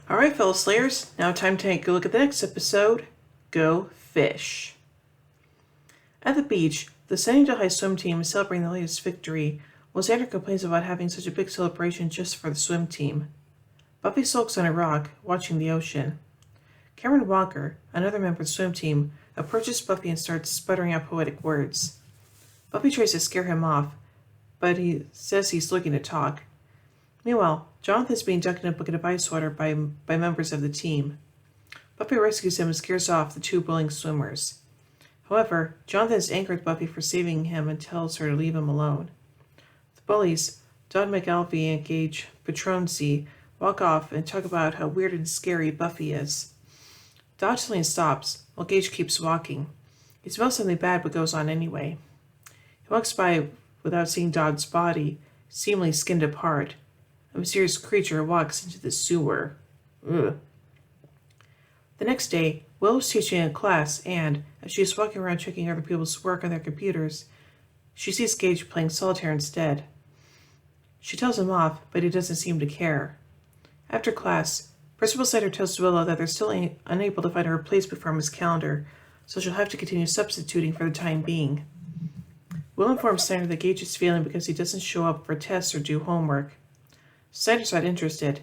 Alright, fellow Slayers, now time to take a look at the next episode, Go Fish. At the beach, the Sunnydale High swim team is celebrating the latest victory, while Xander complains about having such a big celebration just for the swim team. Buffy sulks on a rock, watching the ocean. Cameron Walker, another member of the swim team, approaches Buffy and starts sputtering out poetic words. Buffy tries to scare him off, but he says he's looking to talk. Meanwhile, Jonathan's being dunked in a bucket of ice water by members of the team. Buffy rescues him and scares off the two bullying swimmers. However, Jonathan is angry with Buffy for saving him and tells her to leave him alone. The bullies, Don McAlvey and Gage Petronzi, walk off and talk about how weird and scary Buffy is. Dodge suddenly stops, while Gage keeps walking. He smells something bad but goes on anyway. He walks by without seeing Dodd's body, seemingly skinned apart. A mysterious creature walks into the sewer. Ugh. The next day, Will is teaching a class, and as she is walking around checking other people's work on their computers, she sees Gage playing solitaire instead. She tells him off, but he doesn't seem to care. After class, Principal Snyder tells Willow that they're still unable to find a replacement for his calendar, so she'll have to continue substituting for the time being. Will informs Snyder that Gage is failing because he doesn't show up for tests or do homework. Snyder's not interested.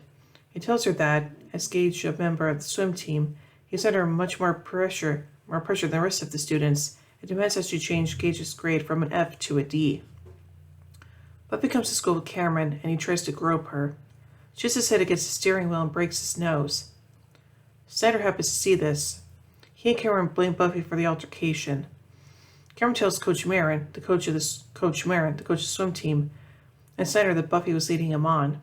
He tells her that, as Gage, a member of the swim team, he's under much more pressure than the rest of the students, and demands that she change Gage's grade from an F to a D. Buffy comes to school with Cameron, and he tries to grope her. She hits his head against the steering wheel and breaks his nose. Snyder happens to see this. He and Cameron blame Buffy for the altercation. Cameron tells Coach Marin, the coach of the swim team, and Snyder that Buffy was leading him on.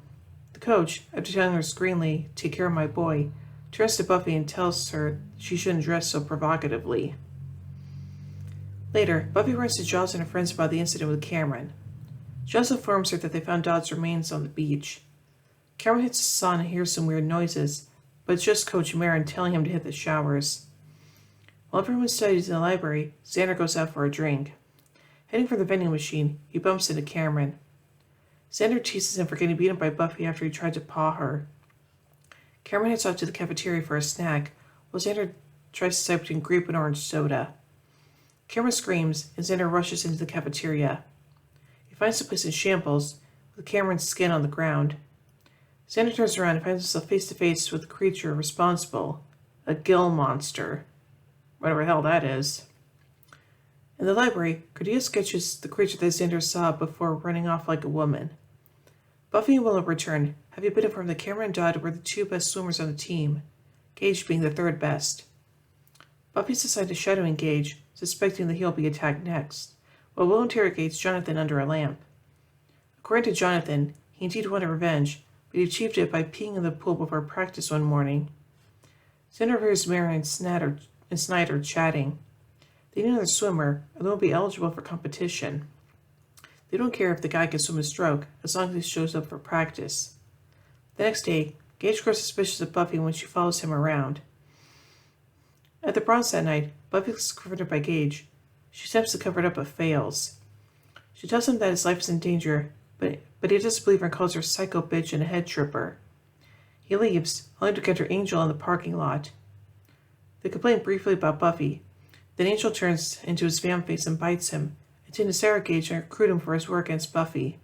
The coach, after telling her screenly, "Take care of my boy," turns to Buffy and tells her she shouldn't dress so provocatively. Later, Buffy runs to Giles and her friends about the incident with Cameron. Giles informs her that they found Dodd's remains on the beach. Cameron hits the sauna and hears some weird noises, but it's just Coach Marin telling him to hit the showers. While everyone studies in the library, Xander goes out for a drink. Heading for the vending machine, he bumps into Cameron. Xander teases him for getting beaten by Buffy after he tried to paw her. Cameron heads off to the cafeteria for a snack, while Xander tries to decide between grape and orange soda. Cameron screams, and Xander rushes into the cafeteria. He finds the place in shambles, with Cameron's skin on the ground. Xander turns around and finds himself face to face with the creature responsible, a gill monster. Whatever the hell that is. In the library, Cordelia sketches the creature that Xander saw before running off like a woman. Buffy and Willow return, having been informed that Cameron and Dodd were the two best swimmers on the team, Gage being the third best. Buffy's decided to shadow Gage, suspecting that he'll be attacked next, while Willow interrogates Jonathan under a lamp. According to Jonathan, he indeed wanted revenge, but he achieved it by peeing in the pool before practice one morning. Xander hears Marin and Snyder chatting. They need another swimmer, and they won't be eligible for competition. They don't care if the guy can swim a stroke, as long as he shows up for practice. The next day, Gage grows suspicious of Buffy when she follows him around. At the Bronze that night, Buffy is confronted by Gage. She attempts to cover it up but fails. She tells him that his life is in danger, but he doesn't believe her and calls her psycho bitch and a head tripper. He leaves, only to encounter Angel in the parking lot. They complain briefly about Buffy. Then Angel turns into his vamp face and bites him, intending to interrogate Gage and recruit him for his work against Buffy.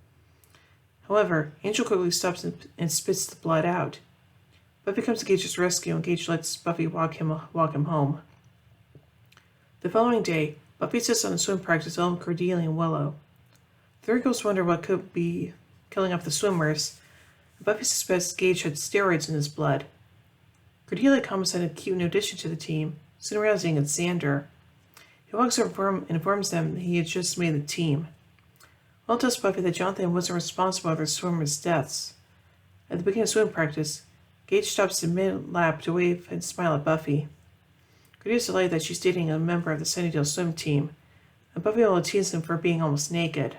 However, Angel quickly stops and spits the blood out. Buffy comes to Gage's rescue, and Gage lets Buffy walk him home. The following day, Buffy sits on the swim practice along with Cordelia and Willow. The three girls wonder what could be killing off the swimmers, and Buffy suspects Gage had steroids in his blood. Cordelia comments on a cute new addition to the team, soon realizing it's Xander. He walks over and informs them that he had just made the team. Will tells Buffy that Jonathan wasn't responsible for the swimmers' deaths. At the beginning of swim practice, Gage stops in mid-lap to wave and smile at Buffy. Cordelia's delighted that she's dating a member of the Sunnydale swim team, and Buffy will tease him for being almost naked.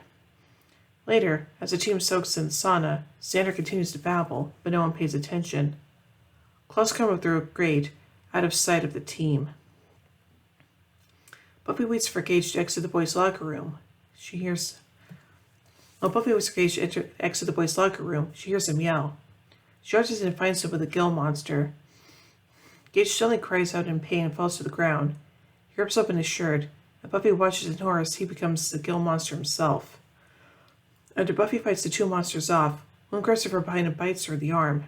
Later, as the team soaks in the sauna, Xander continues to babble, but no one pays attention. Claws come up through a grate, out of sight of the team. Buffy waits for Gage to exit the boys' locker room. While Buffy waits for Gage to exit the boys' locker room, she hears him yell. She rushes in and finds him with a gill monster. Gage suddenly cries out in pain and falls to the ground. He rips open his shirt, and Buffy watches in horror as he becomes the gill monster himself. After Buffy fights the two monsters off, one grabs her from behind and bites her in the arm.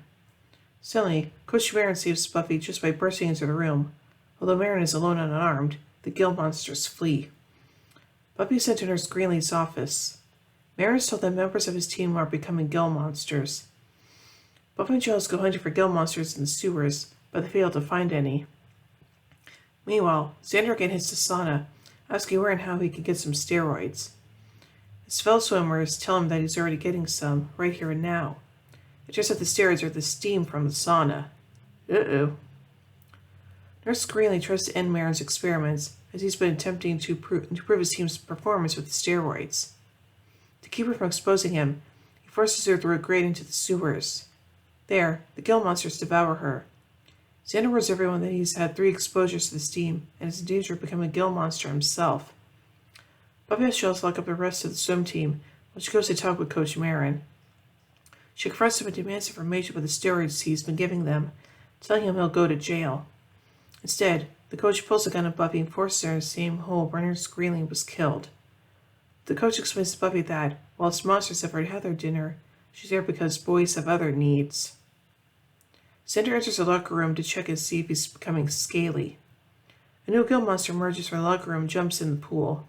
Suddenly, Coach Marin saves Buffy just by bursting into the room. Although Marin is alone and unarmed, the gill monsters flee. Buffy is sent to Nurse Greenleaf's office. Marin is told that members of his team are becoming gill monsters. Buffy and Giles go hunting for gill monsters in the sewers, but they fail to find any. Meanwhile, Xander again hits the sauna, asking where and how he can get some steroids. His fellow swimmers tell him that he's already getting some, right here and now. It's just that the steroids are the steam from the sauna. Uh-oh. Nurse Greenleaf tries to end Marin's experiments, as he's been attempting to prove his team's performance with the steroids. To keep her from exposing him, he forces her through a grate into the sewers. There, the gill monsters devour her. Xander warns everyone that he's had 3 exposures to the steam and is in danger of becoming a gill monster himself. Buffy has Giles lock up the rest of the swim team when she goes to talk with Coach Marin. She confronts him and demands information about the steroids he's been giving them, telling him he'll go to jail. Instead, the coach pulls a gun at Buffy and forces her in the same hole where Nurse Greenleaf was killed. The coach explains to Buffy that, whilst monsters have already had their dinner, she's there because boys have other needs. Xander enters the locker room to check and see if he's becoming scaly. A new gill monster emerges from the locker room and jumps in the pool.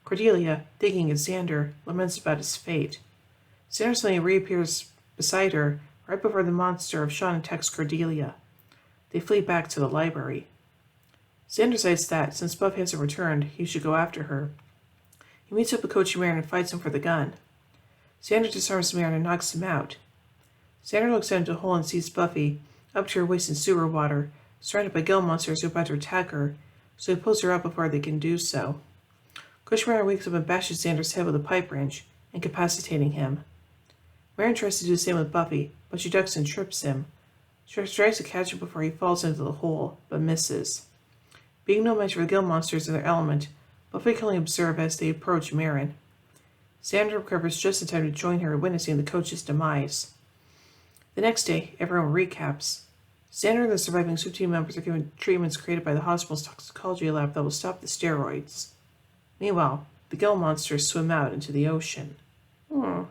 Cordelia, thinking it's Xander, laments about his fate. Xander suddenly reappears beside her right before the monster of Shawn attacks Cordelia. They flee back to the library. Xander decides that, since Buffy hasn't returned, he should go after her. He meets up with Coach Marin and fights him for the gun. Xander disarms Marin and knocks him out. Xander looks down into a hole and sees Buffy, up to her waist in sewer water, surrounded by gill monsters who are about to attack her, so he pulls her out before they can do so. Coach Marin wakes up and bashes Xander's head with a pipe wrench, incapacitating him. Marin tries to do the same with Buffy, but she ducks and trips him. She tries to catch him before he falls into the hole, but misses. Being no match for the gill monsters in their element, Buffy can only observe as they approach Marin. Xander recovers just in time to join her, witnessing the coach's demise. The next day, everyone recaps. Xander and the surviving SWIM team members are given treatments created by the hospital's toxicology lab that will stop the steroids. Meanwhile, the gill monsters swim out into the ocean. So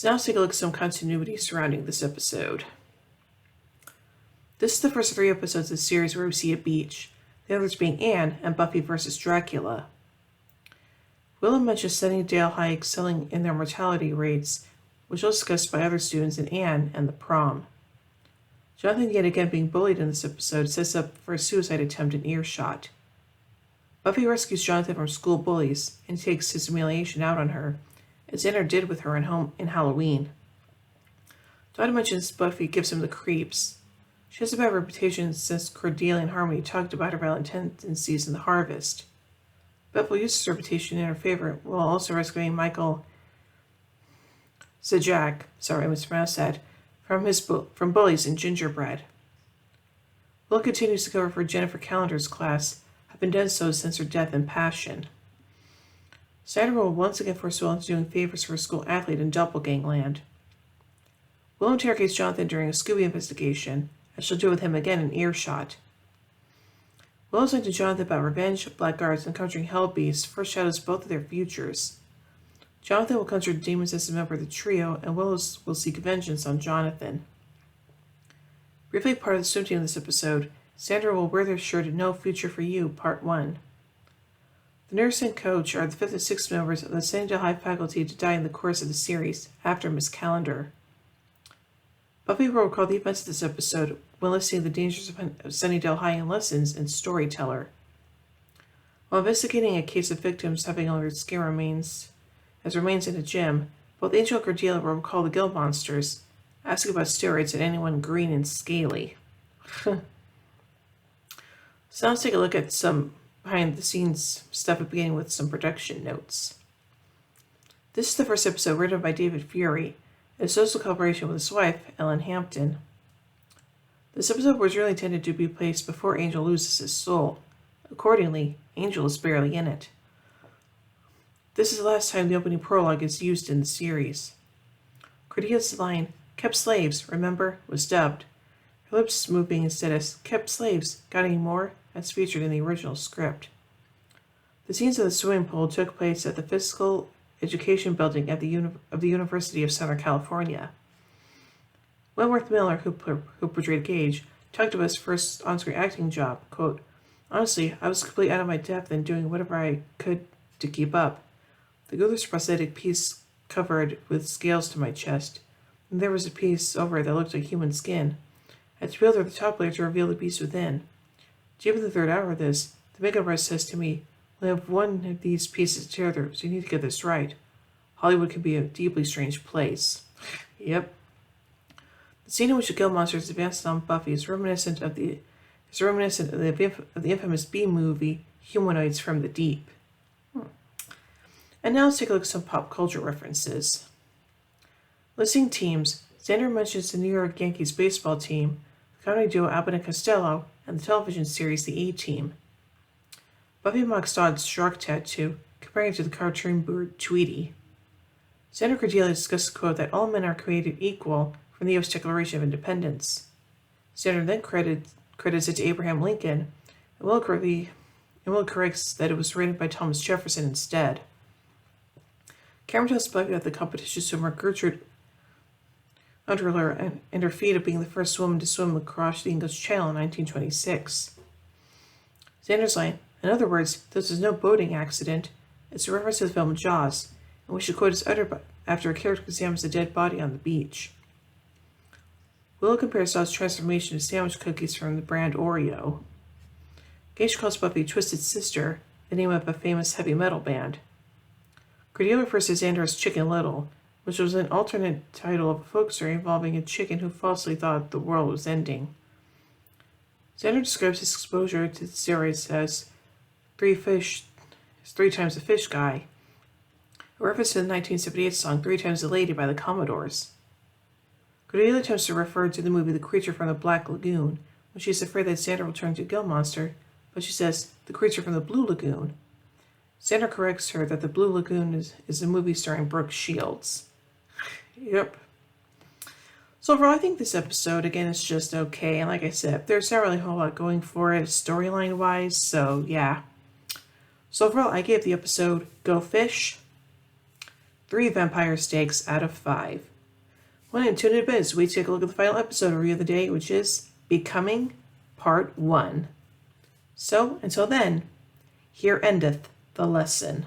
now let's take a look at some continuity surrounding this episode. This is the first of 3 episodes of the series where we see a beach, the others being Anne and Buffy versus Dracula. Willow mentions Sunnydale High excelling in their mortality rates, which was discussed by other students in Anne and the prom. Jonathan yet again being bullied in this episode sets up for a suicide attempt in earshot. Buffy rescues Jonathan from school bullies and takes his humiliation out on her, as Xander did with her in Halloween. Donna mentions Buffy gives him the creeps. She has a bad reputation since Cordelia and Harmony talked about her violent tendencies in The Harvest. Bethel uses her reputation in her favor while also rescuing Michael Zajac, sorry I mispronounced that, from bullies in Gingerbread. Will continues to cover for Jennifer Callender's class, having done so since her death in Passion. Snyder will once again force Will into doing favors for a school athlete in Doppelgangland. Will interrogates Jonathan during a Scooby investigation, as she'll do with him again in earshot. Willow's line to Jonathan about revenge, blackguards, and conjuring hell beasts foreshadows both of their futures. Jonathan will conjure demons as a member of the trio, and Willow will seek vengeance on Jonathan. Briefly part of the swim team in this episode, Sandra will wear their shirt No Future for You, Part 1. The nurse and coach are the 5th and 6th members of the Sunnydale High faculty to die in the course of the series, after Miss Callender. Buffy will recall the events of this episode when listing the dangers of Sunnydale High in lessons and Storyteller. While investigating a case of victims having all their skin remains in a gym, both Angel and Cordelia will recall the gill monsters, asking about steroids and anyone green and scaly. So now let's take a look at some behind-the-scenes stuff, beginning with some production notes. This is the first episode written by David Fury, in social collaboration with his wife, Ellen Hampton. This episode was really intended to be placed before Angel loses his soul. Accordingly, Angel is barely in it. This is the last time the opening prologue is used in the series. Cordelia's line, Kept slaves, remember, was dubbed. Her lips moving instead as kept slaves. Got any more? As featured in the original script. The scenes of the swimming pool took place at the Physical Education Building at of the University of Southern California. Wentworth Miller, who portrayed Gage, talked about his first on-screen acting job. Quote, honestly, I was completely out of my depth and doing whatever I could to keep up. The Guthers prosthetic piece covered with scales to my chest, and there was a piece over it that looked like human skin. I had to peel through the top layer to reveal the piece within. Deep in the third hour of this, the makeup artist says to me, we have one of these pieces together, so you need to get this right. Hollywood can be a deeply strange place. Yep. The scene in which the Gill monsters advanced on Buffy is reminiscent of the infamous B movie Humanoids from the Deep. And now let's take a look at some pop culture references. Listing teams, Xander mentions the New York Yankees baseball team, the comedy duo Abbott and Costello, and the television series The A-Team. Buffy mocks Todd's shark tattoo, comparing it to the cartoon bird Tweety. Xander Cordelia discusses the quote that all men are created equal from the U.S. Declaration of Independence. Xander then credits it to Abraham Lincoln, and Will corrects that it was written by Thomas Jefferson instead. Cameron tells Buffy about the competition swimmer Gertrude Underler and her feat of being the first woman to swim across the English Channel in 1926. Xander's line, in other words, this is no boating accident. It's a reference to the film Jaws, in which the quote is uttered after a character examines a dead body on the beach. Willow compares Todd's transformation to sandwich cookies from the brand Oreo. Gage calls Buffy Twisted Sister, the name of a famous heavy metal band. Cordelia refers to Xander as Chicken Little, which was an alternate title of a folk story involving a chicken who falsely thought the world was ending. Xander describes his exposure to steroids as three times the fish guy, a reference to the 1978 song 3 Times the Lady by the Commodores. Cordelia attempts to refer to the movie The Creature from the Black Lagoon when she's afraid that Xander will turn into a gill monster, but she says, the creature from the Blue Lagoon. Xander corrects her that the Blue Lagoon is a movie starring Brooke Shields. Yep. So overall, I think this episode, again, is just okay. And like I said, there's not really a whole lot going for it storyline-wise, so yeah. So overall, I gave the episode Go Fish 3 vampire steaks out of 5. Well, and tune in a bit as we take a look at the final episode review of the day, which is Becoming Part 1. So, until then, here endeth the lesson.